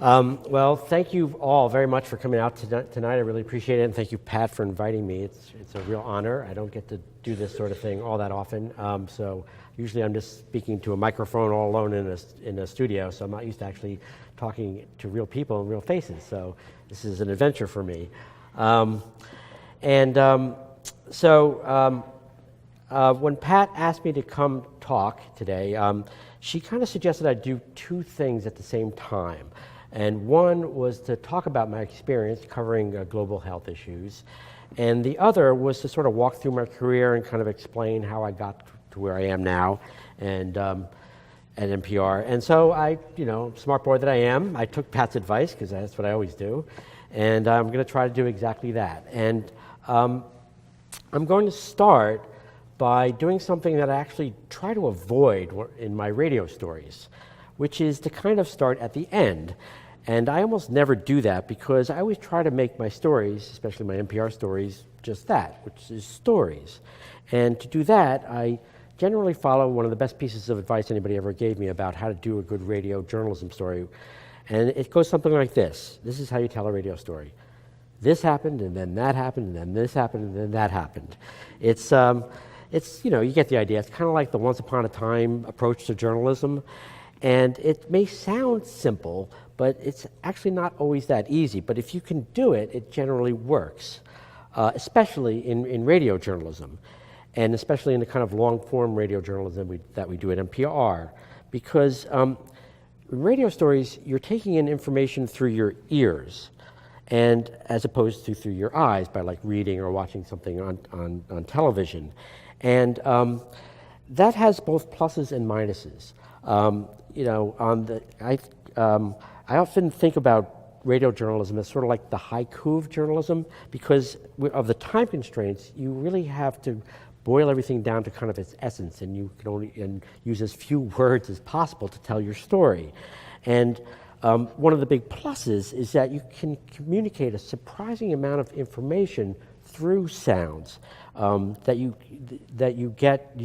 Well, thank you all very much for coming out tonight. I really appreciate it, and thank you, Pat, for inviting me. It's a real honor. I don't get to do this sort of thing all that often, so usually I'm just speaking to a microphone all alone in a studio, so I'm not used to actually talking to real people and real faces, so this is an adventure for me. When Pat asked me to come talk today, she kind of suggested I do two things at the same time. And one was to talk about my experience covering global health issues, and the other was to sort of walk through my career and kind of explain how I got to where I am now and at NPR. And so I, smart boy that I am, I took Pat's advice, because that's what I always do, and I'm going to try to do exactly that. And I'm going to start by doing something that I actually try to avoid in my radio stories, which is to kind of start at the end. And I almost never do that because I always try to make my stories, especially my NPR stories, just that, which is stories. And to do that, I generally follow one of the best pieces of advice anybody ever gave me about how to do a good radio journalism story. And it goes something like this. This is how you tell a radio story. This happened, and then that happened, and then this happened, and then that happened. It's you get the idea. It's kind of like the once upon a time approach to journalism. And it may sound simple, but it's actually not always that easy. But if you can do it, it generally works, especially in radio journalism, and especially in the kind of long-form radio journalism that we do at NPR. Because radio stories, you're taking in information through your ears, and as opposed to through your eyes by like reading or watching something on television. And that has both pluses and minuses. I often think about radio journalism as sort of like the haiku of journalism, because of the time constraints, you really have to boil everything down to kind of its essence, and you can only use as few words as possible to tell your story. And one of the big pluses is that you can communicate a surprising amount of information through sounds that you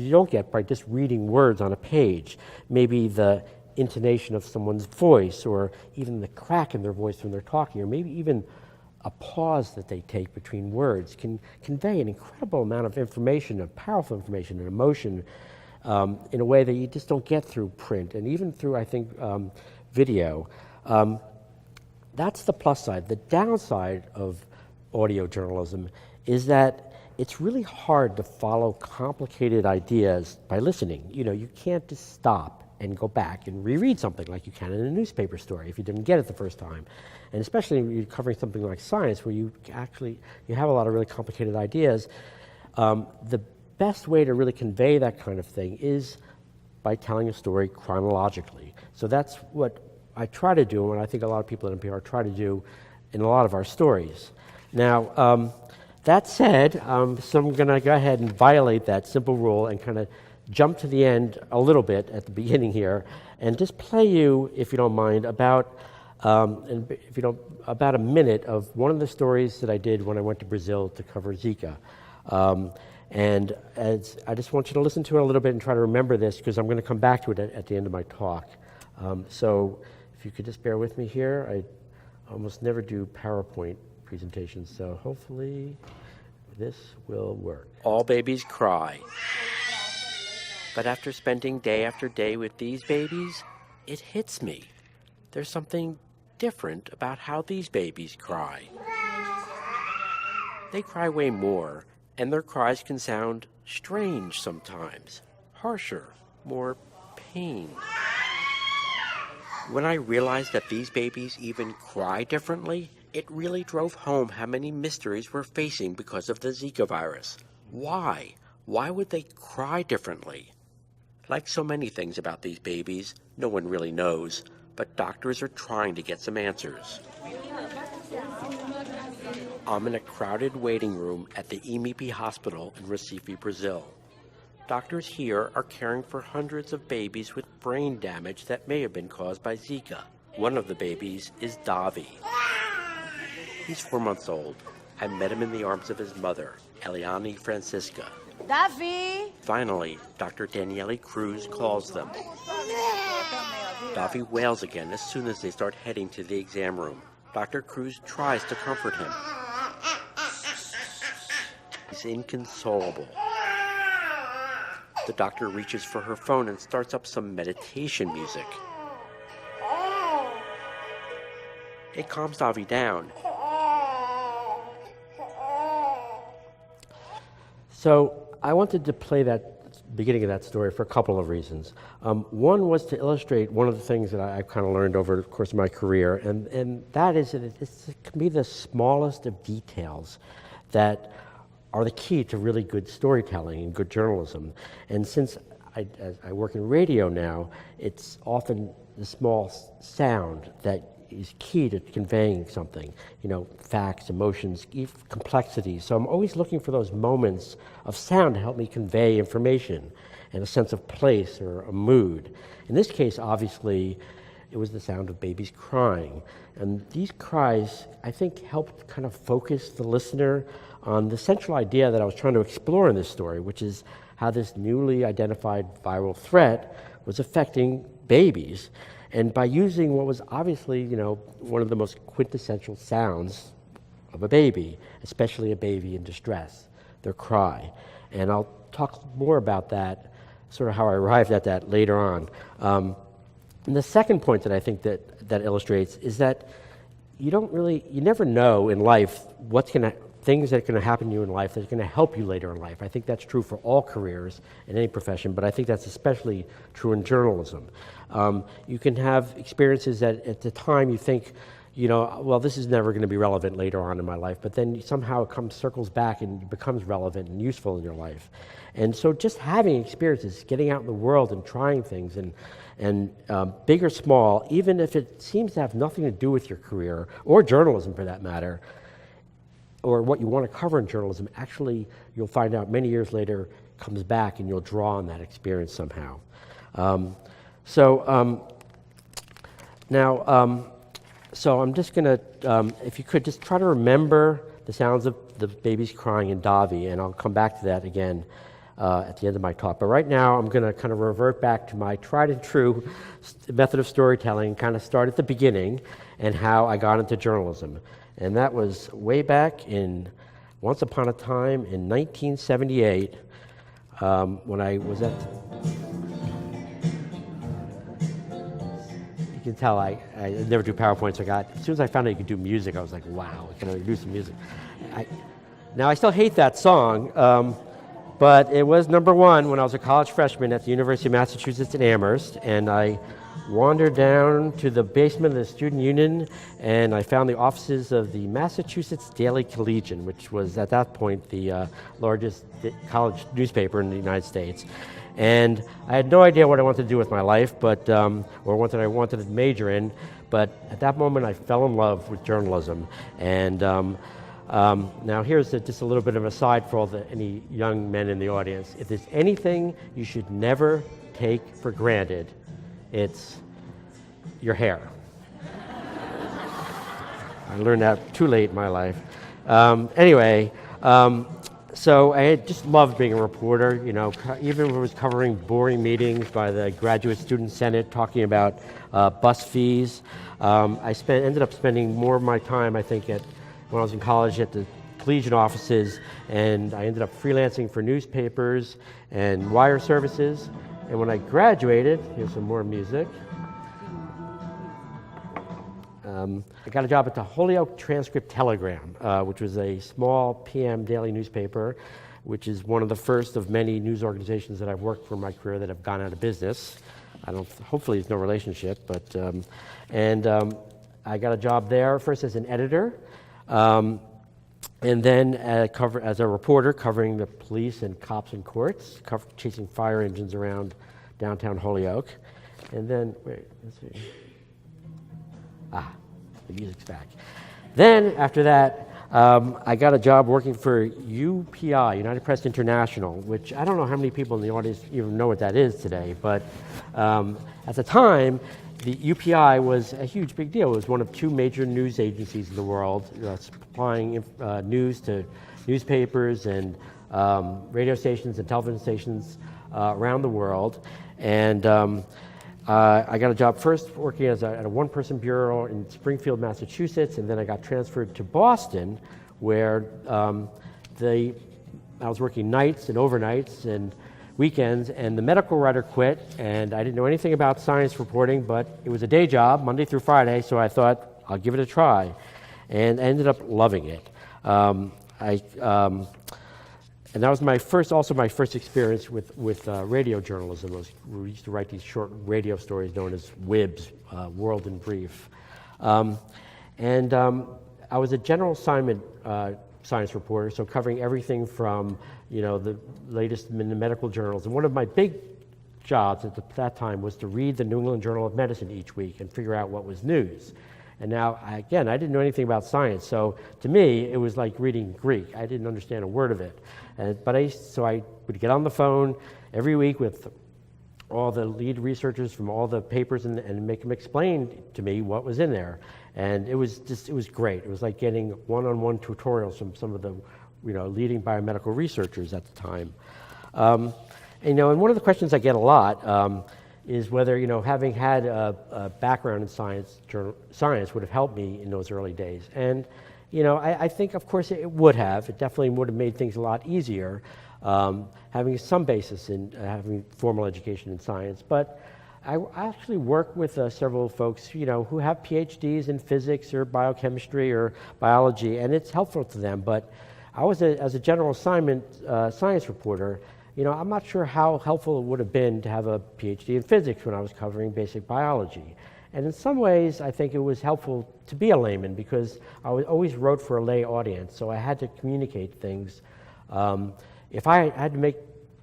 don't get by just reading words on a page. Maybe the intonation of someone's voice, or even the crack in their voice when they're talking, or maybe even a pause that they take between words can convey an incredible amount of information, of powerful information and emotion in a way that you just don't get through print and even through, I think, video. That's the plus side. The downside of audio journalism is that it's really hard to follow complicated ideas by listening. You can't just stop and go back and reread something like you can in a newspaper story if you didn't get it the first time. And especially when you're covering something like science, where you have a lot of really complicated ideas. The best way to really convey that kind of thing is by telling a story chronologically. So that's what I try to do, and I think a lot of people at NPR try to do in a lot of our stories. Now, that said, so I'm going to go ahead and violate that simple rule and kind of jump to the end a little bit at the beginning here, and just play you, if you don't mind, about a minute of one of the stories that I did when I went to Brazil to cover Zika. And I just want you to listen to it a little bit and try to remember this, because I'm going to come back to it at the end of my talk. So if you could just bear with me here. I almost never do PowerPoint presentations, so hopefully this will work. All babies cry. But after spending day after day with these babies, it hits me. There's something different about how these babies cry. They cry way more, and their cries can sound strange sometimes, harsher, more pain. When I realized that these babies even cry differently, it really drove home how many mysteries we're facing because of the Zika virus. Why? Why would they cry differently? Like so many things about these babies, no one really knows, but doctors are trying to get some answers. I'm in a crowded waiting room at the EMIP hospital in Recife, Brazil. Doctors here are caring for hundreds of babies with brain damage that may have been caused by Zika. One of the babies is Davi. He's 4 months old. I met him in the arms of his mother, Eliane Francisca. Davi! Finally, Dr. Daniele Cruz calls them. Davi wails again as soon as they start heading to the exam room. Dr. Cruz tries to comfort him. He's inconsolable. The doctor reaches for her phone and starts up some meditation music. It calms Davi down. So I wanted to play that beginning of that story for a couple of reasons. One was to illustrate one of the things that I've kind of learned over the course of my career, and that is that it can be the smallest of details that are the key to really good storytelling and good journalism. And since I work in radio now, it's often the small sound that is key to conveying something, facts, emotions, complexities. So I'm always looking for those moments of sound to help me convey information and a sense of place or a mood. In this case, obviously, it was the sound of babies crying. And these cries, I think, helped kind of focus the listener on the central idea that I was trying to explore in this story, which is how this newly identified viral threat was affecting babies. And by using what was obviously, one of the most quintessential sounds of a baby, especially a baby in distress, their cry. And I'll talk more about that, sort of how I arrived at that later on. And the second point that I think that illustrates is that you never know in life things that are going to happen to you in life that are going to help you later in life. I think that's true for all careers in any profession, but I think that's especially true in journalism. You can have experiences that at the time you think, well, this is never going to be relevant later on in my life, but then somehow it circles back and becomes relevant and useful in your life. And so just having experiences, getting out in the world and trying things, and big or small, even if it seems to have nothing to do with your career, or journalism for that matter, or what you want to cover in journalism, actually you'll find out many years later comes back and you'll draw on that experience somehow. So I'm just going to, if you could, just try to remember the sounds of the babies crying in Davi, and I'll come back to that again at the end of my talk. But right now I'm going to kind of revert back to my tried and true method of storytelling, kind of start at the beginning and how I got into journalism. And that was way back once upon a time in 1978, when I was at... You can tell I never do PowerPoint, so as soon as I found out you could do music, I was like, wow, I can do some music. Now, I still hate that song, but it was number one when I was a college freshman at the University of Massachusetts in Amherst, and I wandered down to the basement of the student union, and I found the offices of the Massachusetts Daily Collegian, which was at that point the largest college newspaper in the United States. And I had no idea what I wanted to do with my life, or what I wanted to major in, but at that moment I fell in love with journalism. And now here's just a little bit of an aside for any young men in the audience. If there's anything you should never take for granted, it's your hair. I learned that too late in my life. So I had just loved being a reporter, even when I was covering boring meetings by the Graduate Student Senate talking about bus fees. I ended up spending more of my time, I think, when I was in college at the Collegian offices, and I ended up freelancing for newspapers and wire services. And when I graduated, here's some more music. I got a job at the Holyoke Transcript Telegram, which was a small PM daily newspaper, which is one of the first of many news organizations that I've worked for in my career that have gone out of business. Hopefully there's no relationship, but, I got a job there first as an editor, and then as a reporter covering the police and cops and courts, chasing fire engines around downtown Holyoke. And then, let's see. The music's back. Then, after that, I got a job working for UPI, United Press International, which I don't know how many people in the audience even know what that is today, but at the time, the UPI was a huge big deal. It was one of two major news agencies in the world, supplying news to newspapers and radio stations and television stations around the world. And I got a job first working at a one-person bureau in Springfield, Massachusetts, and then I got transferred to Boston, where I was working nights and overnights and weekends, and the medical writer quit, and I didn't know anything about science reporting, but it was a day job, Monday through Friday, so I thought, I'll give it a try, and I ended up loving it. And that was my first experience with radio journalism. We used to write these short radio stories known as WIBs, World in Brief. I was a general assignment science reporter, so covering everything from the latest in the medical journals. And one of my big jobs at that time was to read the New England Journal of Medicine each week and figure out what was news. And now, I didn't know anything about science, so to me, it was like reading Greek. I didn't understand a word of it. So I would get on the phone every week with all the lead researchers from all the papers and make them explain to me what was in there. And it was great. It was like getting one-on-one tutorials from some of the leading biomedical researchers at the time. And one of the questions I get a lot is whether having had a background in science would have helped me in those early days. And I think, of course, it would have. It definitely would have made things a lot easier, having some basis in having formal education in science. But I actually work with several folks, who have PhDs in physics or biochemistry or biology, and it's helpful to them. But I was, as a general assignment science reporter, I'm not sure how helpful it would have been to have a PhD in physics when I was covering basic biology. And in some ways, I think it was helpful to be a layman because I always wrote for a lay audience, so I had to communicate things. If I had to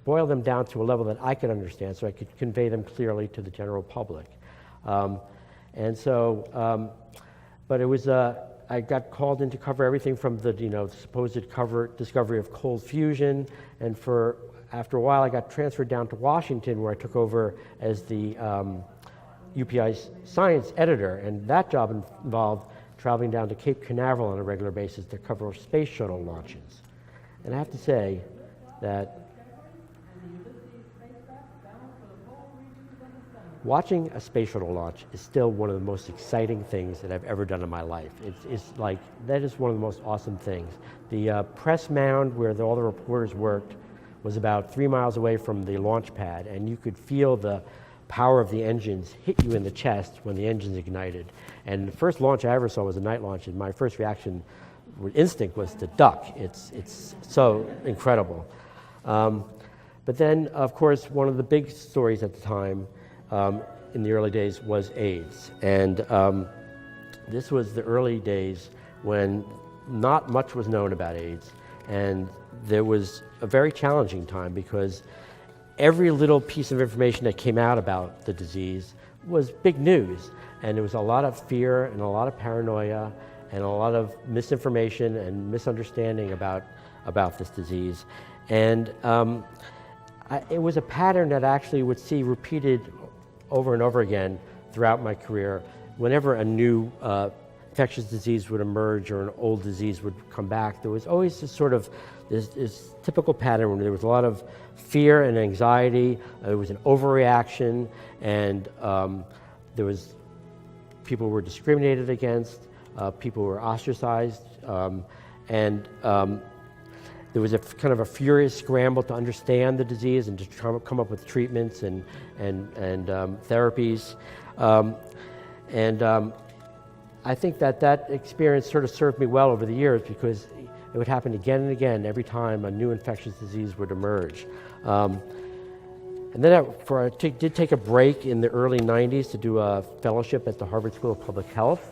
boil them down to a level that I could understand so I could convey them clearly to the general public. But it was, I got called in to cover everything from the supposed discovery of cold fusion, and after a while I got transferred down to Washington, where I took over as the UPI science editor, and that job involved traveling down to Cape Canaveral on a regular basis to cover space shuttle launches. And I have to say that watching a space shuttle launch is still one of the most exciting things that I've ever done in my life. That is one of the most awesome things. The press mound where all the reporters worked was about 3 miles away from the launch pad, and you could feel the power of the engines hit you in the chest when the engines ignited. And the first launch I ever saw was a night launch, and my first instinct was to duck. It's so incredible. But then, of course, one of the big stories at the time in the early days was AIDS. And this was the early days when not much was known about AIDS. And there was a very challenging time because every little piece of information that came out about the disease was big news. And there was a lot of fear and a lot of paranoia and a lot of misinformation and misunderstanding about this disease. And it was a pattern that I actually would see repeated over and over again throughout my career. Whenever a new infectious disease would emerge or an old disease would come back, there was always this typical pattern where there was a lot of fear and anxiety. There was an overreaction, and people were discriminated against, people were ostracized, and there was a kind of a furious scramble to understand the disease and to come up with treatments and therapies. I think that experience sort of served me well over the years because it would happen again and again every time a new infectious disease would emerge. And then I did take a break in the early 90s to do a fellowship at the Harvard School of Public Health.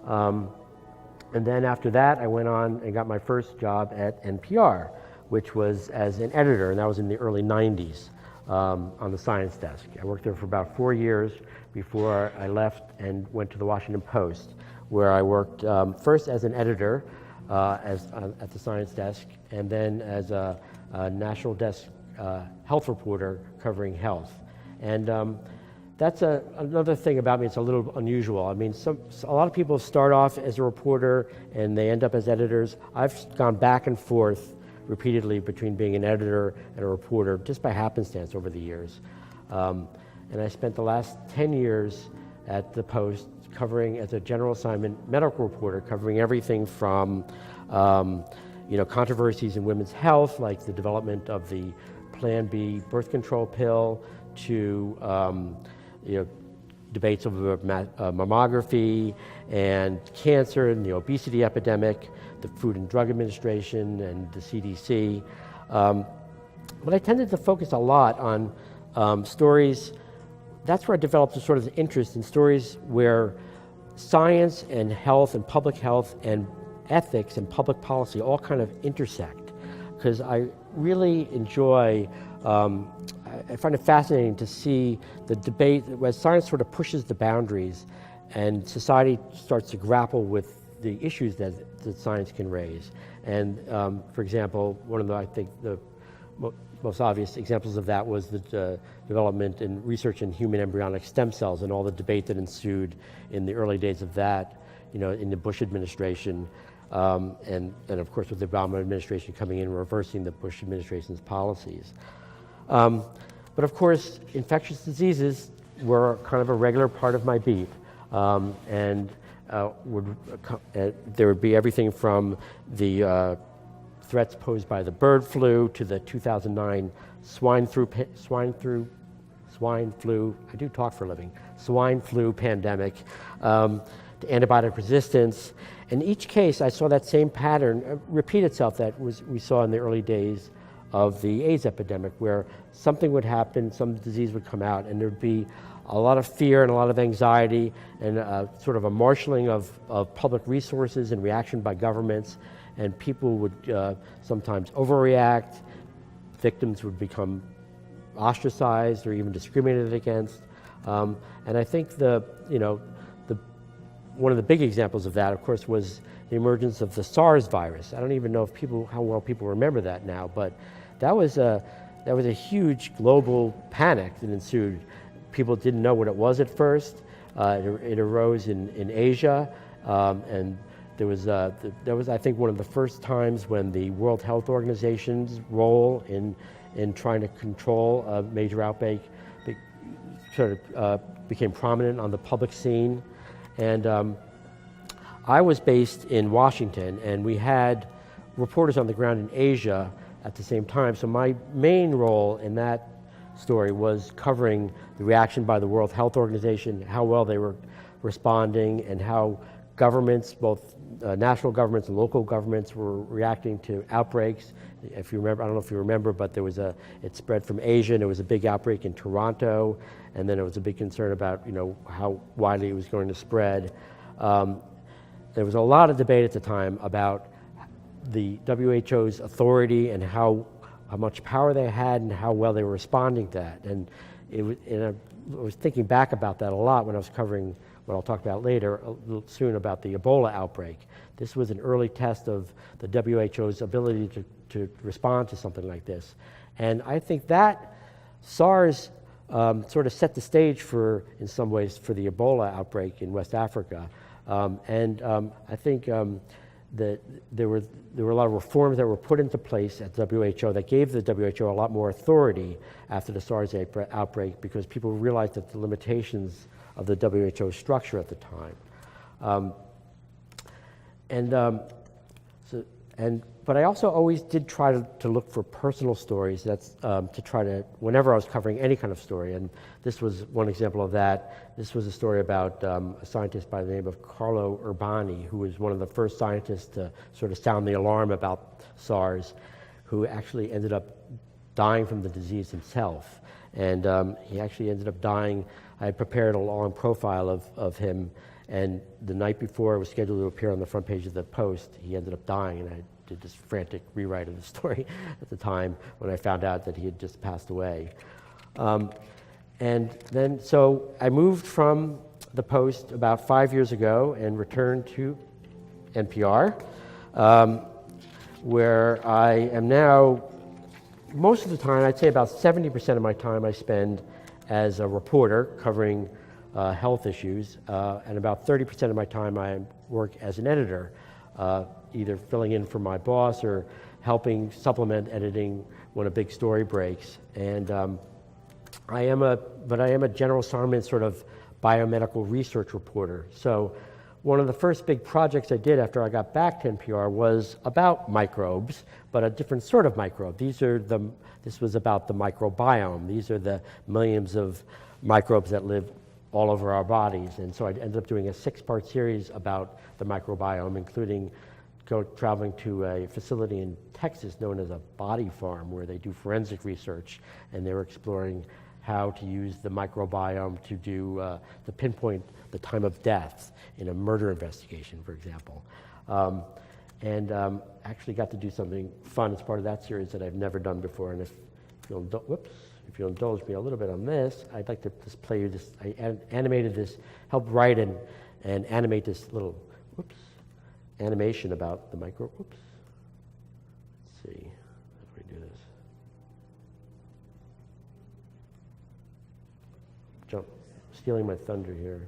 And then after that, I went on and got my first job at NPR, which was as an editor, and that was in the early 90s on the Science Desk. I worked there for about 4 years before I left and went to the Washington Post, where I worked first as an editor at the Science Desk, and then as a national desk health reporter covering health. And that's another thing about me. It's a little unusual. I mean, a lot of people start off as a reporter and they end up as editors. I've gone back and forth repeatedly between being an editor and a reporter just by happenstance over the years. and I spent the last 10 years at the Post covering, as a general assignment medical reporter, covering everything from controversies in women's health, like the development of the Plan B birth control pill, to debates over mammography and cancer and the obesity epidemic, the Food and Drug Administration and the CDC. But I tended to focus a lot on stories. That's where I developed a sort of interest in stories where science and health and public health and ethics and public policy all kind of intersect. Because I really enjoy, I find it fascinating to see the debate as science sort of pushes the boundaries and society starts to grapple with the issues that science can raise. And for example, one of the, I think, the most obvious examples of that was the development and research in human embryonic stem cells and all the debate that ensued in the early days of that, in the Bush administration, and of course with the Obama administration coming in and reversing the Bush administration's policies. But of course, infectious diseases were kind of a regular part of my beat, and there would be everything from the threats posed by the bird flu to the 2009 swine flu, I do talk for a living, swine flu pandemic, to antibiotic resistance. In each case, I saw that same pattern repeat itself that we saw in the early days of the AIDS epidemic, where something would happen, some disease would come out, and there'd be a lot of fear and a lot of anxiety and sort of a marshaling of public resources and reaction by governments, and people would sometimes overreact, victims would become ostracized or even discriminated against. And I think one of the big examples of that, of course, was the emergence of the SARS virus. I don't even know how well people remember that now, but that was a huge global panic that ensued. People didn't know what it was at first. It arose in Asia, and there was, I think, one of the first times when the World Health Organization's role in trying to control a major outbreak sort of became prominent on the public scene. And I was based in Washington, and we had reporters on the ground in Asia at the same time. So my main role in that story was covering the reaction by the World Health Organization, how well they were responding, and how governments, both national governments and local governments, were reacting to outbreaks. If you remember, I don't know if you remember, but it spread from Asia, and there was a big outbreak in Toronto, and then there was a big concern about how widely it was going to spread. There was a lot of debate at the time about the WHO's authority and how much power they had and how well they were responding to that. And I was thinking back about that a lot when I was covering what I'll talk about later, soon, about the Ebola outbreak. This was an early test of the WHO's ability to respond to something like this. And I think that SARS sort of set the stage in some ways, for the Ebola outbreak in West Africa. I think that there were a lot of reforms that were put into place at WHO that gave the WHO a lot more authority after the SARS outbreak, because people realized that the limitations of the WHO structure at the time. But I also always did try to look for personal stories. That's whenever I was covering any kind of story, and this was one example of that. This was a story about a scientist by the name of Carlo Urbani, who was one of the first scientists to sort of sound the alarm about SARS, who actually ended up dying from the disease himself. And he actually ended up dying. I had prepared a long profile of him, and the night before it was scheduled to appear on the front page of the Post, he ended up dying, and I did this frantic rewrite of the story at the time when I found out that he had just passed away. And then, so I moved from the Post about 5 years ago and returned to NPR, where I am now, most of the time, I'd say about 70% of my time I spend as a reporter covering health issues, and about 30% of my time I work as an editor, either filling in for my boss or helping supplement editing when a big story breaks. And I am a general assignment sort of biomedical research reporter. So one of the first big projects I did after I got back to NPR was about microbes, but a different sort of microbe. This was about the microbiome. These are the millions of microbes that live all over our bodies. And so I ended up doing a 6-part series about the microbiome, including traveling to a facility in Texas known as a body farm where they do forensic research, and they were exploring how to use the microbiome to pinpoint the time of death in a murder investigation, for example. Actually got to do something fun as part of that series that I've never done before. And if you'll indulge me a little bit on this, I'd like to just play you this. I animated this, helped write and animate this little animation about the microbe. Let's see, how do we do this? Stealing my thunder here.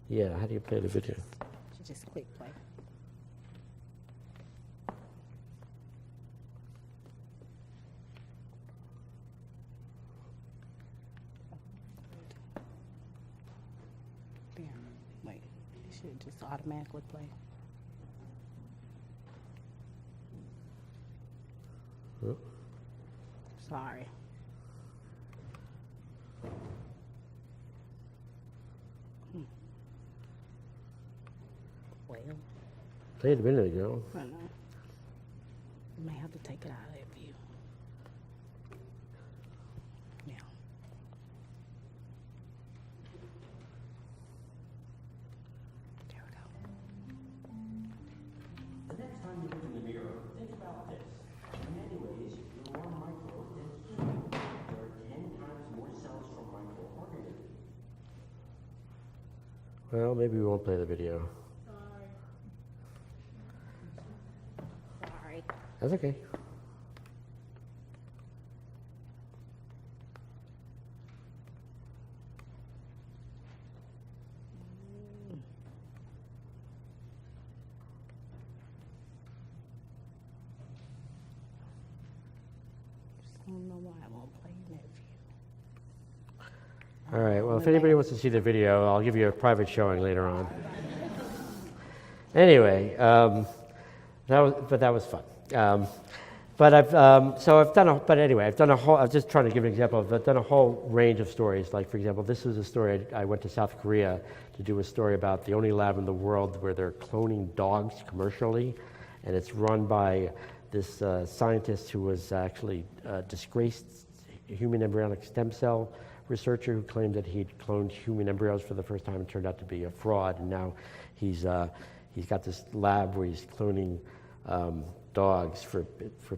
Yeah, how do you play the video? You just click play. There. Wait. It should just automatically play. Oh. Sorry. Well, played a minute ago. I know. You may have to take it out of that view. Now. There we go. The next time you look in the mirror, think about this. In many ways, you're more microbe than human. There are 10 times more cells from microorganisms. Well, maybe we won't play the video. Sorry. That's okay. I don't know why I won't play in that view. All right, well, if anybody wants to see the video, I'll give you a private showing later on. Anyway, that was fun. I'm just trying to give an example. I've done a whole range of stories. Like, for example, this is a story, I went to South Korea to do a story about the only lab in the world where they're cloning dogs commercially, and it's run by this scientist who was actually a disgraced human embryonic stem cell researcher who claimed that he'd cloned human embryos for the first time and turned out to be a fraud. And now he's got this lab where he's cloning dogs for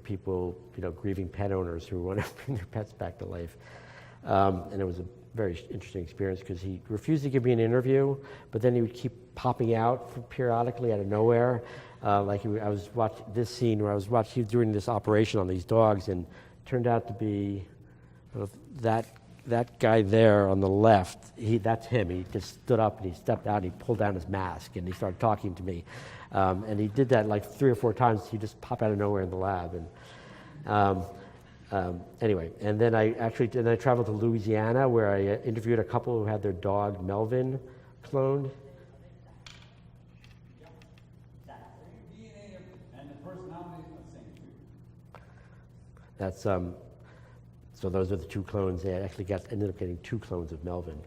people, grieving pet owners who want to bring their pets back to life. And it was a very interesting experience because he refused to give me an interview, but then he would keep popping out periodically out of nowhere. I was watching this scene where he was doing this operation on these dogs, and turned out to be that guy there on the left. That's him. He just stood up and he stepped out and he pulled down his mask and he started talking to me. And he did that like 3 or 4 times. He just popped out of nowhere in the lab. And anyway, and then I traveled to Louisiana where I interviewed a couple who had their dog Melvin cloned. That's so those are the 2 clones. They actually ended up getting 2 clones of Melvin.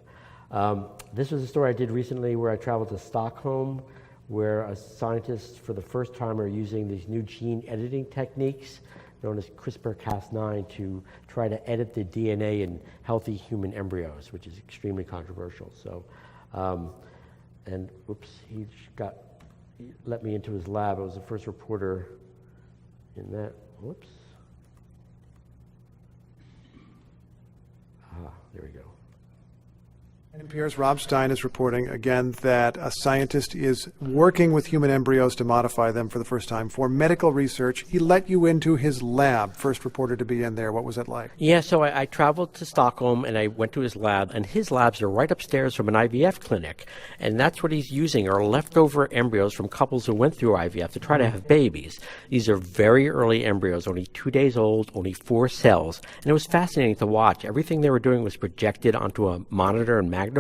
This was a story I did recently where I traveled to Stockholm, where a scientist for the first time are using these new gene editing techniques known as CRISPR-Cas9 to try to edit the DNA in healthy human embryos, which is extremely controversial. So, he let me into his lab. I was the first reporter in that. Whoops. There we go. NPR's Rob Stein is reporting again that a scientist is working with human embryos to modify them for the first time for medical research. He let you into his lab, first reporter to be in there. What was it like? Yeah, so I traveled to Stockholm and I went to his lab, and his labs are right upstairs from an IVF clinic. And that's what he's using, are leftover embryos from couples who went through IVF to try to have babies. These are very early embryos, only 2 days old, only 4 cells. And it was fascinating to watch. Everything they were doing was projected onto a monitor and magnified,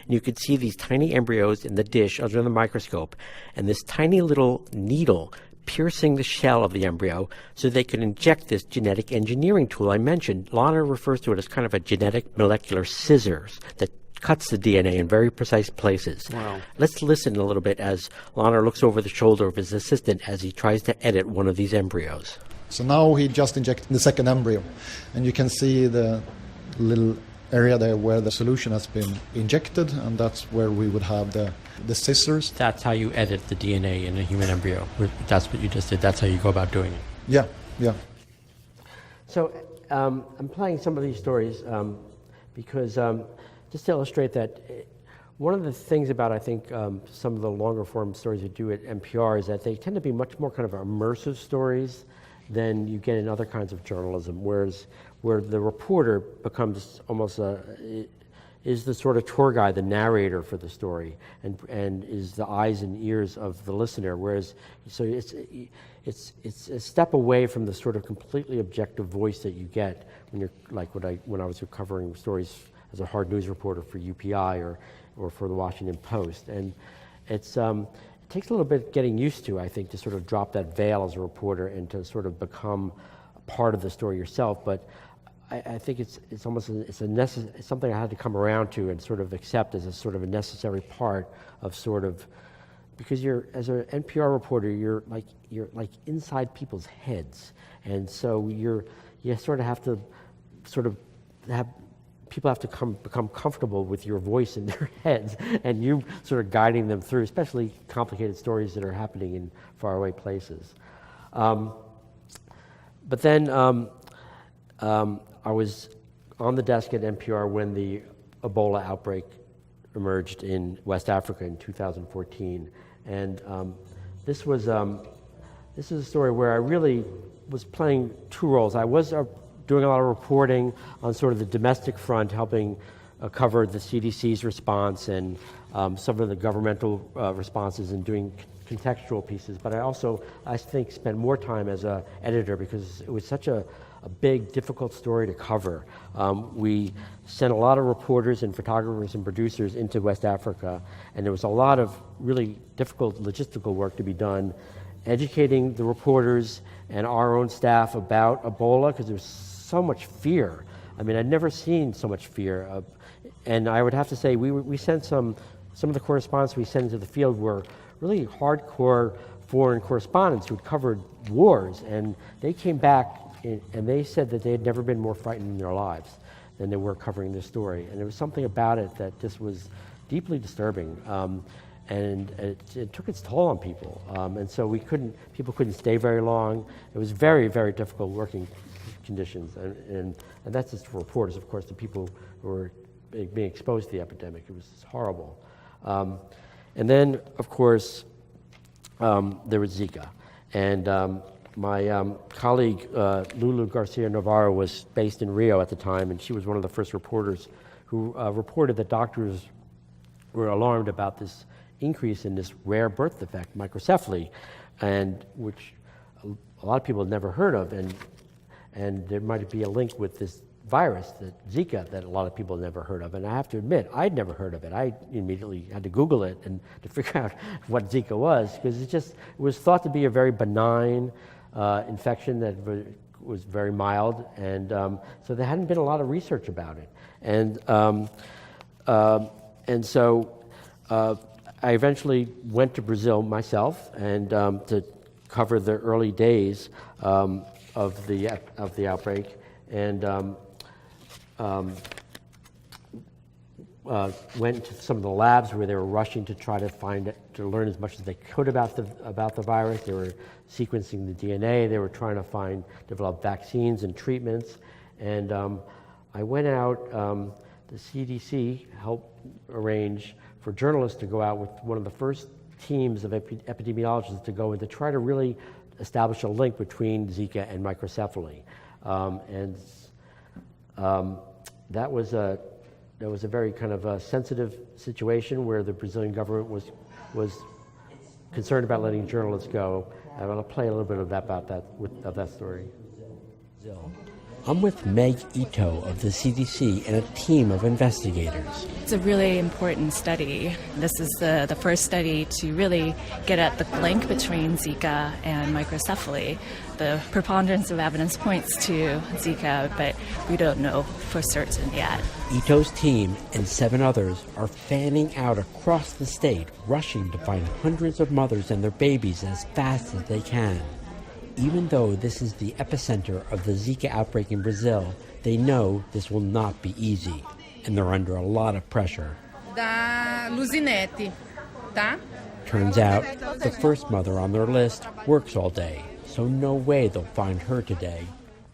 and you could see these tiny embryos in the dish under the microscope, and this tiny little needle piercing the shell of the embryo so they could inject this genetic engineering tool I mentioned. Lana refers to it as kind of a genetic molecular scissors that cuts the DNA in very precise places. Wow. Let's listen a little bit as Lana looks over the shoulder of his assistant as he tries to edit one of these embryos. So now he just injected the second embryo, and you can see the little area there where the solution has been injected, and that's where we would have the scissors. That's how you edit the DNA in a human embryo. That's what you just did. That's how you go about doing it. Yeah. So I'm playing some of these stories because just to illustrate that one of the things about, I think, some of the longer form stories we do at NPR is that they tend to be much more kind of immersive stories than you get in other kinds of journalism, where the reporter becomes almost is the sort of tour guide, the narrator for the story, and is the eyes and ears of the listener. Whereas, so it's a step away from the sort of completely objective voice that you get when you're like when I was covering stories as a hard news reporter for UPI or for the Washington Post, and it's. It takes a little bit getting used to, I think, to sort of drop that veil as a reporter and to sort of become a part of the story yourself. But I think it's something I had to come around to and sort of accept as a sort of a necessary part of sort of, because as an NPR reporter, you're like inside people's heads, and so you sort of have to people have to become comfortable with your voice in their heads, and you sort of guiding them through, especially complicated stories that are happening in faraway places. But then I was on the desk at NPR when the Ebola outbreak emerged in West Africa in 2014, and this is a story where I really was playing two roles. I was doing a lot of reporting on sort of the domestic front, helping cover the CDC's response and some of the governmental responses and doing contextual pieces. But I think, spent more time as an editor because it was such a big, difficult story to cover. We sent a lot of reporters and photographers and producers into West Africa, and there was a lot of really difficult logistical work to be done, educating the reporters and our own staff about Ebola, because there was so much fear. I mean, I'd never seen so much fear. And I would have to say, we sent some of the correspondents we sent into the field were really hardcore foreign correspondents who'd covered wars, and they came back and they said that they had never been more frightened in their lives than they were covering this story. And there was something about it that just was deeply disturbing. And it took its toll on people. And so people couldn't stay very long. It was very, very difficult working conditions. And that's just for reporters, of course, the people who were being exposed to the epidemic. It was horrible. And then, of course, there was Zika. And my colleague, Lulu Garcia Navarro, was based in Rio at the time, and she was one of the first reporters who reported that doctors were alarmed about this increase in this rare birth defect, microcephaly, and which a lot of people had never heard of, and there might be a link with this virus, Zika, that a lot of people had never heard of. And I have to admit, I'd never heard of it. I immediately had to Google it and to figure out what Zika was, because it was thought to be a very benign infection that was very mild, and so there hadn't been a lot of research about it. And so I eventually went to Brazil myself and to cover the early days of the outbreak, and went to some of the labs where they were rushing to try to learn as much as they could about the virus. They were sequencing the DNA. They were trying to develop vaccines and treatments. And I went out the CDC helped arrange for journalists to go out with one of the first teams of epidemiologists to go and to try to really establish a link between Zika and microcephaly. That was a very kind of a sensitive situation where the Brazilian government was concerned about letting journalists go. I'm going to play a little bit of that story. I'm with Meg Ito of the CDC and a team of investigators. It's a really important study. This is the first study to really get at the link between Zika and microcephaly. The preponderance of evidence points to Zika, but we don't know for certain yet. Ito's team and 7 others are fanning out across the state, rushing to find hundreds of mothers and their babies as fast as they can. Even though this is the epicenter of the Zika outbreak in Brazil, they know this will not be easy, and they're under a lot of pressure. Da Luzinete, tá? Turns out, the first mother on their list works all day, so no way they'll find her today.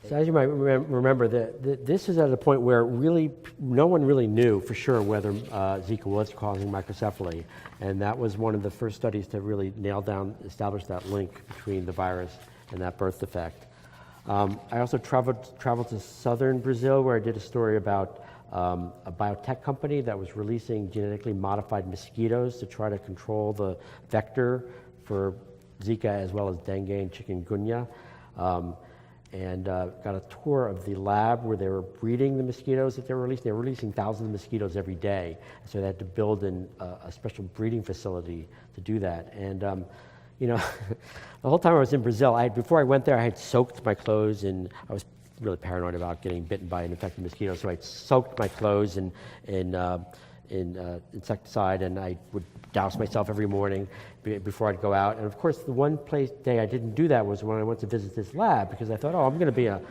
So as you might remember, this is at a point where really no one really knew for sure whether Zika was causing microcephaly, and that was one of the first studies to really establish that link between the virus and that birth defect. I also traveled to southern Brazil, where I did a story about a biotech company that was releasing genetically modified mosquitoes to try to control the vector for Zika as well as dengue and chikungunya. And got a tour of the lab where they were breeding the mosquitoes that they were releasing. They were releasing thousands of mosquitoes every day, so they had to build a special breeding facility to do that. And the whole time I was in Brazil, before I went there, I had soaked my clothes, and I was really paranoid about getting bitten by an infected mosquito, so I soaked my clothes in insecticide, and I would douse myself every morning before I'd go out. And of course, the one day I didn't do that was when I went to visit this lab, because I thought, I'm going to be a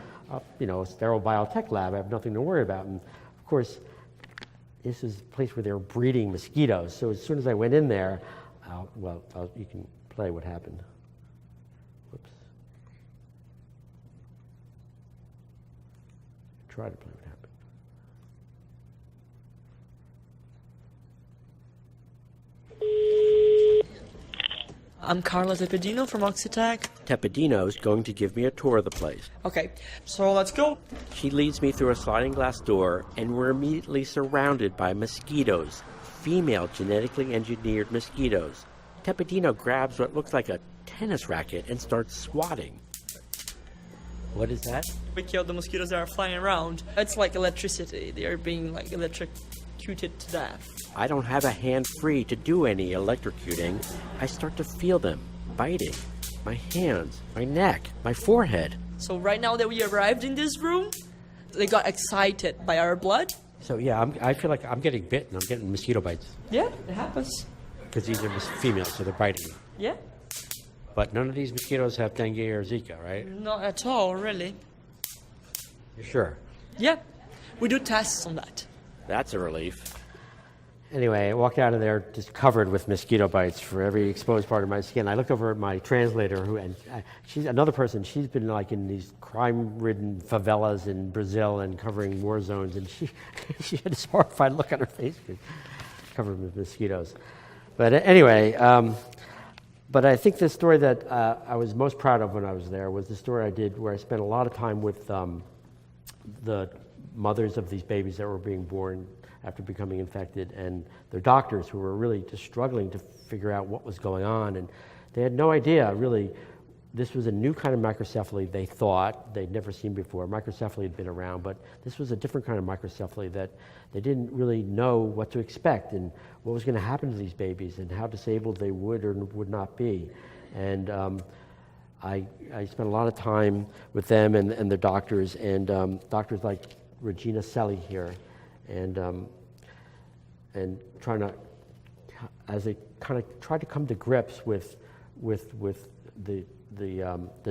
sterile biotech lab. I have nothing to worry about. And of course, this is a place where they were breeding mosquitoes. So as soon as I went in there, you can play what happened. Whoops. Try to play what happened. I'm Carla Tepedino from Oxitec. Tepedino's going to give me a tour of the place. Okay, so let's go. She leads me through a sliding glass door, and we're immediately surrounded by mosquitoes, female genetically engineered mosquitoes. Tepedino grabs what looks like a tennis racket and starts swatting. What is that? We kill the mosquitoes that are flying around. It's like electricity. They are being electrocuted to death. I don't have a hand free to do any electrocuting. I start to feel them biting. My hands, my neck, my forehead. So right now that we arrived in this room, they got excited by our blood. So yeah, I feel like I'm getting bitten. I'm getting mosquito bites. Yeah, it happens. Because these are females, so they're biting me. Yeah. But none of these mosquitoes have dengue or Zika, right? Not at all, really. You're sure? Yeah, we do tests on that. That's a relief. Anyway, I walked out of there just covered with mosquito bites for every exposed part of my skin. I looked over at my translator, she's another person. She's been like in these crime-ridden favelas in Brazil and covering war zones, and she had this horrified look on her face, covered with mosquitoes. But anyway, but I think the story that I was most proud of when I was there was the story I did where I spent a lot of time with the mothers of these babies that were being born after becoming infected, and their doctors who were really just struggling to figure out what was going on. And they had no idea, really. This was a new kind of microcephaly, they thought. They'd never seen before. Microcephaly had been around, but this was a different kind of microcephaly that they didn't really know what to expect and what was going to happen to these babies and how disabled they would or would not be. And I spent a lot of time with them and their doctors, and doctors like Regina Selly here, and trying to, as they kind of tried to come to grips with the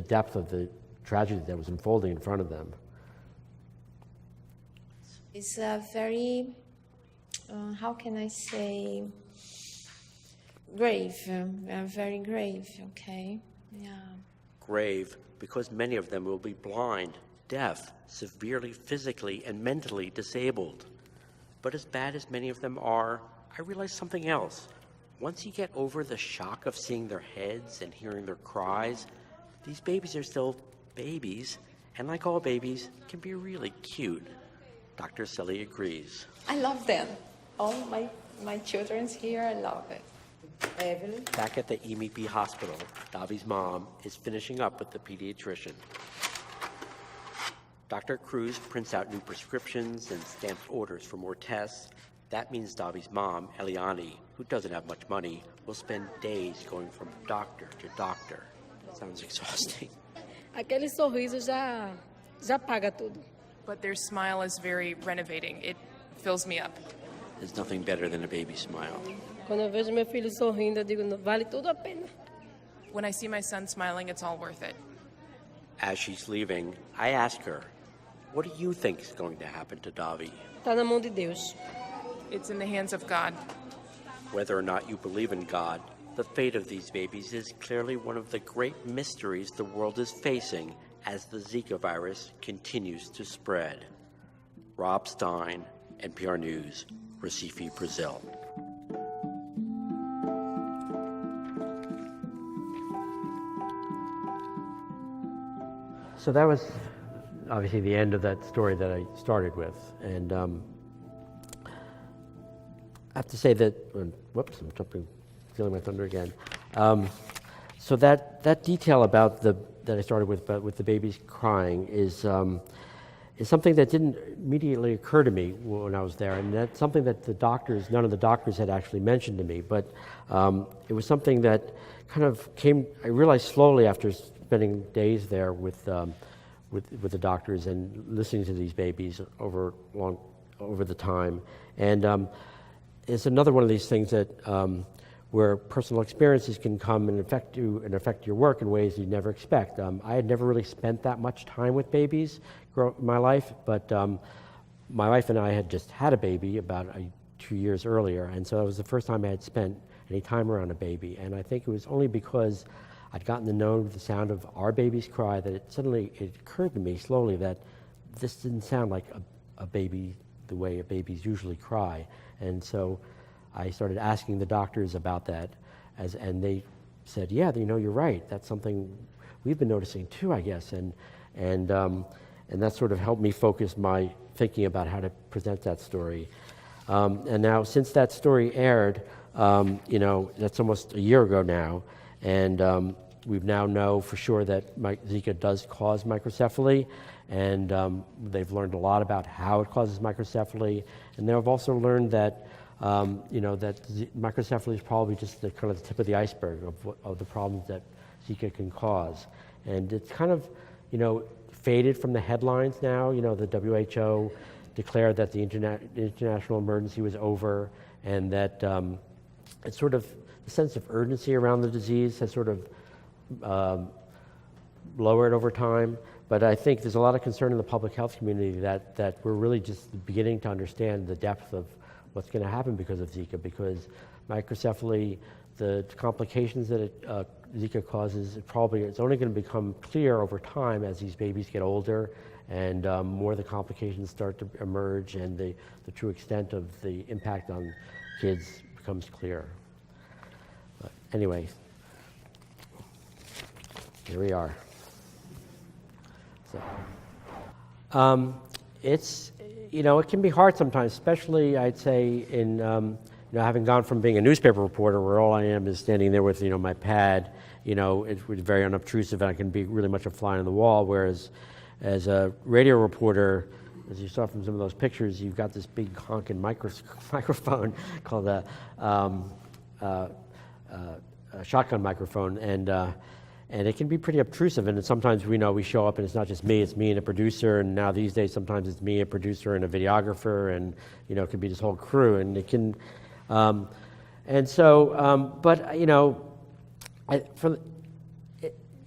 depth of the tragedy that was unfolding in front of them. It's a very, how can I say, grave, very grave, okay? Yeah. Grave, because many of them will be blind, deaf, severely physically and mentally disabled. But as bad as many of them are, I realized something else. Once you get over the shock of seeing their heads and hearing their cries, these babies are still babies, and like all babies, can be really cute. Dr. Selly agrees. I love them. All my children's here, I love it. Evelyn? Back at the EMEP hospital, Davi's mom is finishing up with the pediatrician. Dr. Cruz prints out new prescriptions and stamps orders for more tests. That means Davi's mom, Eliane, who doesn't have much money, will spend days going from doctor to doctor. Sounds exhausting. Aquele sorriso já paga tudo. But their smile is very renovating. It fills me up. There's nothing better than a baby smile. Quando eu vejo meu filho sorrindo, eu digo, vale tudo a pena. When I see my son smiling, it's all worth it. As she's leaving, I ask her, what do you think is going to happen to Davi? Tá na mão de Deus. It's in the hands of God. Whether or not you believe in God, the fate of these babies is clearly one of the great mysteries the world is facing as the Zika virus continues to spread. Rob Stein, NPR News, Recife, Brazil. So that was obviously the end of that story that I started with. And I have to say that, whoops, I'm stealing my thunder again. So that detail about that I started with the babies crying is something that didn't immediately occur to me when I was there, and that's something that none of the doctors had actually mentioned to me, but it was something that kind of I realized slowly after spending days there with the doctors and listening to these babies over the time. And it's another one of these things that where personal experiences can come and affect you and affect your work in ways you never expect. I had never really spent that much time with babies in my life, but my wife and I had just had a baby about 2 years earlier, and so it was the first time I had spent any time around a baby. And I think it was only because I'd gotten to know the sound of our baby's cry that it occurred to me slowly that this didn't sound like a baby the way babies usually cry. And so I started asking the doctors about that, and they said, yeah, you're right. That's something we've been noticing too, I guess. And that sort of helped me focus my thinking about how to present that story. And now, since that story aired, that's almost a year ago now, and we now know for sure that Zika does cause microcephaly, and they've learned a lot about how it causes microcephaly, and they've also learned that that microcephaly is probably just the kind of the tip of the iceberg of the problems that Zika can cause, and it's kind of faded from the headlines now. The WHO declared that the international emergency was over, and that it's sort of the sense of urgency around the disease has sort of lowered over time. But I think there's a lot of concern in the public health community that we're really just beginning to understand the depth of what's going to happen because of Zika, because microcephaly, the complications that Zika causes, it's only going to become clear over time as these babies get older and more of the complications start to emerge, and the true extent of the impact on kids becomes clear. But anyway, here we are. So, it's, it can be hard sometimes, especially I'd say in, having gone from being a newspaper reporter where all I am is standing there with, my pad, it was very unobtrusive and I can be really much a fly on the wall, whereas as a radio reporter, as you saw from some of those pictures, you've got this big honking microphone called a shotgun microphone, and it can be pretty obtrusive. And sometimes we show up and it's not just me; it's me and a producer. And now these days, sometimes it's me, a producer, and a videographer, and it can be this whole crew. And it can,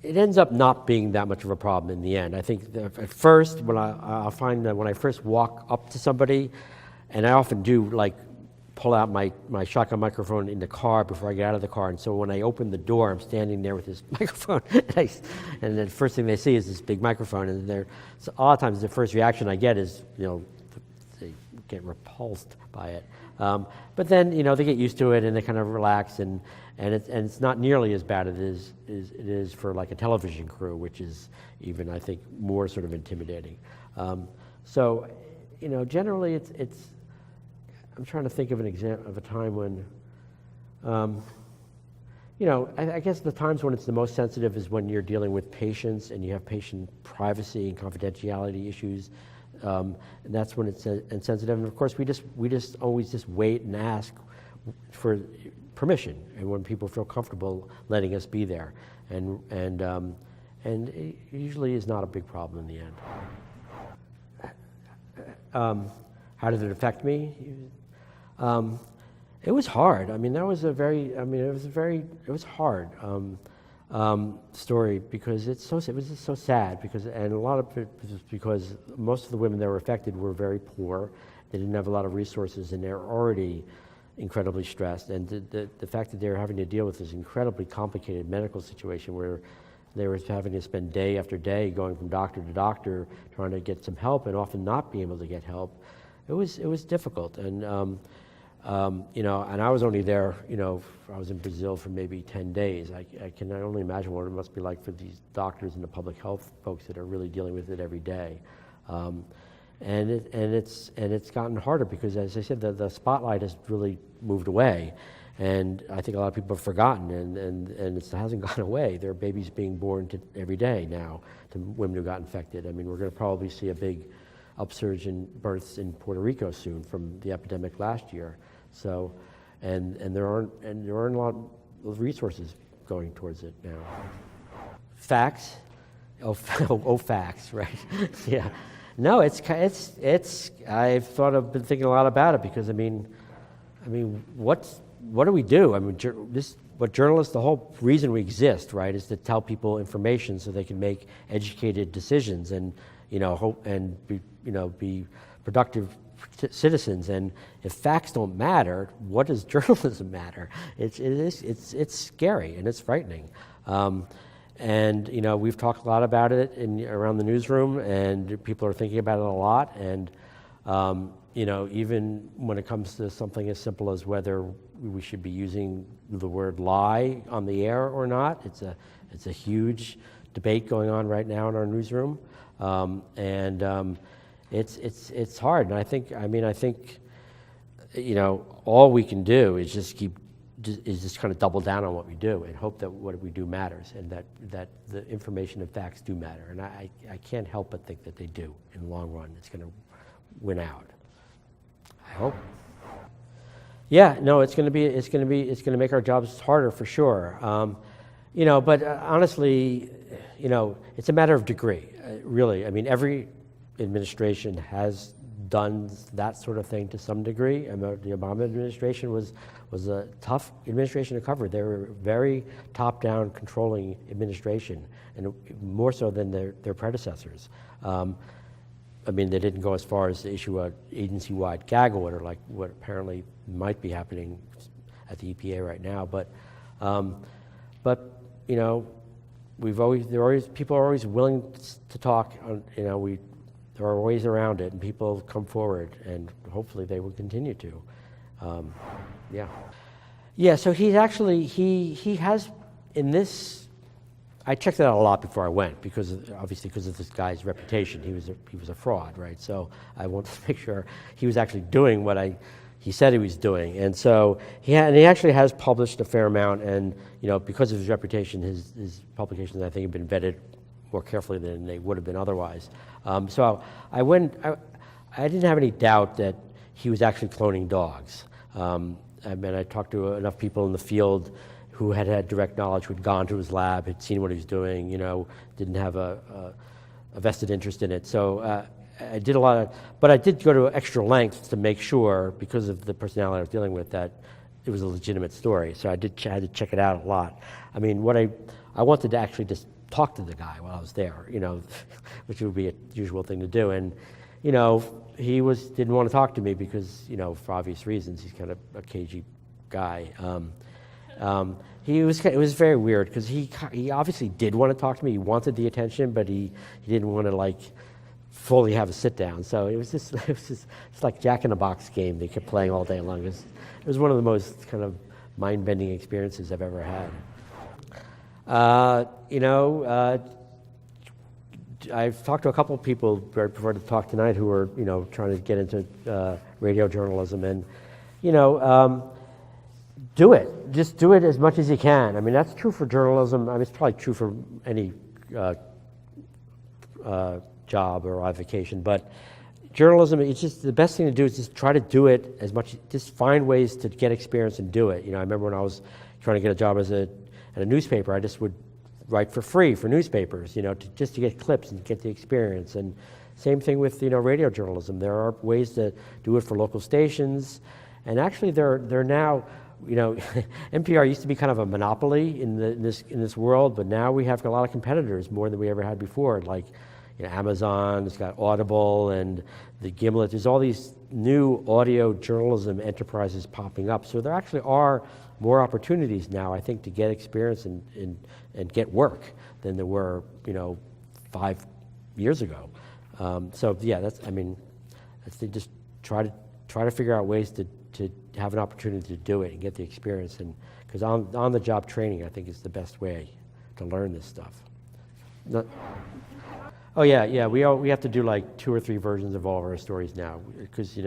it ends up not being that much of a problem in the end. I think that at first, I'll find that when I first walk up to somebody, and I often do pull out my shotgun microphone in the car before I get out of the car. And so when I open the door, I'm standing there with this microphone, and the first thing they see is this big microphone. And so a lot of times the first reaction I get is, get repulsed by it. But then, they get used to it and they kind of relax, and it's not nearly as bad as it is for like a television crew, which is even, I think, more sort of intimidating. So, generally it's I'm trying to think of an example of a time when, I guess the times when it's the most sensitive is when you're dealing with patients and you have patient privacy and confidentiality issues. And that's when it's insensitive. And of course, we just always just wait and ask for permission, and when people feel comfortable letting us be there, and it usually is not a big problem in the end. How did it affect me? It was hard. I mean, it was hard story, because it was just so sad, and a lot of it was because most of the women that were affected were very poor. They didn't have a lot of resources, and they're already incredibly stressed. And the fact that they were having to deal with this incredibly complicated medical situation where they were having to spend day after day going from doctor to doctor trying to get some help, and often not being able to get help, it was difficult. And and I was only there, I was in Brazil for maybe 10 days. I can only imagine what it must be like for these doctors and the public health folks that are really dealing with it every day. And it's gotten harder because, as I said, the spotlight has really moved away. And I think a lot of people have forgotten, and it hasn't gone away. There are babies being born every day now to women who got infected. I mean, we're going to probably see a big upsurge in births in Puerto Rico soon from the epidemic last year. So, and there aren't a lot of resources going towards it now. Facts, facts, right? Yeah, no, it's. I've been thinking a lot about it, because I mean, what do we do? I mean, what journalists, the whole reason we exist, right, is to tell people information so they can make educated decisions and hope and be productive citizens. And if facts don't matter, what does journalism matter? It's scary and it's frightening. And we've talked a lot about it around the newsroom, and people are thinking about it a lot. And even when it comes to something as simple as whether we should be using the word lie on the air or not, it's a huge debate going on right now in our newsroom. It's hard, and I think all we can do is just kind of double down on what we do and hope that what we do matters, and that the information and facts do matter. And I can't help but think that they do in the long run. It's going to win out, I hope. Yeah, no, it's going to make our jobs harder for sure. But honestly, it's a matter of degree, really. I mean, every administration has done that sort of thing to some degree. The Obama administration was a tough administration to cover. They were very top-down controlling administration, and more so than their predecessors. They didn't go as far as to issue an agency-wide gag order like what apparently might be happening at the EPA right now. But people are always willing to talk. There are ways around it, and people come forward, and hopefully they will continue to. Yeah. So he's actually he has in this. I checked it out a lot before I went, because of this guy's reputation. He was a fraud, right? So I wanted to make sure he was actually doing what he said he was doing. And so he actually has published a fair amount, and because of his reputation, his publications, I think, have been vetted more carefully than they would have been otherwise. So I went. I didn't have any doubt that he was actually cloning dogs. I talked to enough people in the field who had direct knowledge, who had gone to his lab, had seen what he was doing, didn't have a vested interest in it. So I did but I did go to extra lengths to make sure, because of the personality I was dealing with, that it was a legitimate story. So I had to check it out a lot. I mean, I wanted to actually just talk to the guy while I was there, which would be a usual thing to do. And, he didn't want to talk to me because, for obvious reasons, he's kind of a cagey guy. It was very weird, because he obviously did want to talk to me. He wanted the attention, but he didn't want to fully have a sit down. So it was just, it's like Jack in the Box game they kept playing all day long. It was one of the most kind of mind-bending experiences I've ever had. I've talked to a couple of people right before the talk tonight who are, trying to get into radio journalism, and, do it. Just do it as much as you can. I mean, that's true for journalism. I mean, it's probably true for any job or avocation, but journalism, it's just the best thing to do is just try to do it as much, just find ways to get experience and do it. I remember when I was trying to get a job at a newspaper, I just would write for free for newspapers, just to get clips and get the experience. And same thing with, radio journalism. There are ways to do it for local stations, and actually they're now, NPR used to be kind of a monopoly in this world, but now we have a lot of competitors, more than we ever had before. Like, Amazon, it's got Audible and the Gimlet. There's all these new audio journalism enterprises popping up. So there actually are more opportunities now, I think, to get experience and get work than there were, 5 years ago. So yeah, just try to figure out ways to have an opportunity to do it and get the experience, and because on the job training, I think, is the best way to learn this stuff. Oh yeah. We have to do like 2 or 3 versions of all of our stories now, because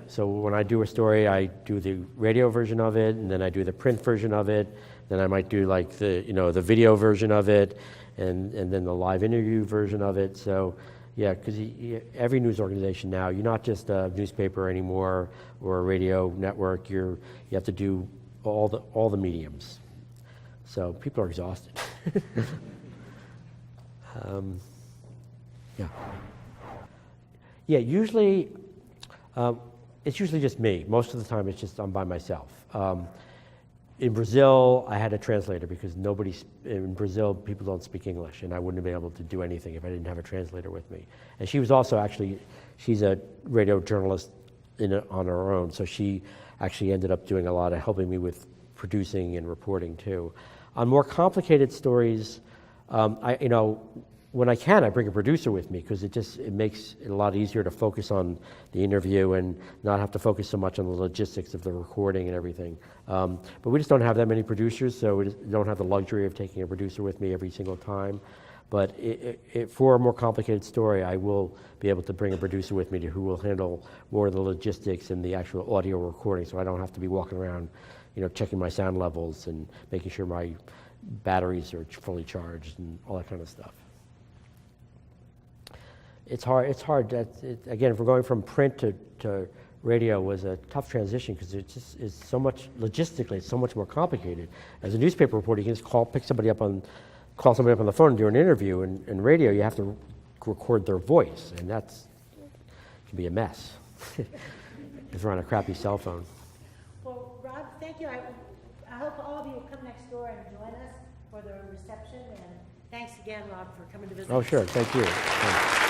So when I do a story, I do the radio version of it, and then I do the print version of it. Then I might do like the video version of it, and then the live interview version of it. So yeah, because every news organization now, you're not just a newspaper anymore or a radio network. You have to do all the mediums. So people are exhausted. Yeah, usually it's usually just me. Most of the time I'm by myself. In Brazil, I had a translator because in Brazil, people don't speak English, and I wouldn't have been able to do anything if I didn't have a translator with me. And she was also she's a radio journalist on her own, so she actually ended up doing a lot of helping me with producing and reporting too. On more complicated stories, when I can, I bring a producer with me because it makes it a lot easier to focus on the interview and not have to focus so much on the logistics of the recording and everything. But we just don't have that many producers, so we don't have the luxury of taking a producer with me every single time. But for a more complicated story, I will be able to bring a producer with me who will handle more of the logistics and the actual audio recording, so I don't have to be walking around, checking my sound levels and making sure my batteries are fully charged and all that kind of stuff. It's hard. Again, if we're going from print to radio, was a tough transition because it just is so much, logistically, it's so much more complicated. As a newspaper reporter, you can just call somebody up on the phone and do an interview. And radio, you have to record their voice, and can be a mess if you're on a crappy cell phone. Well, Rob, thank you. I hope all of you will come next door and join us for the reception. And thanks again, Rob, for coming to visit. Oh, sure. Thank you. Thanks.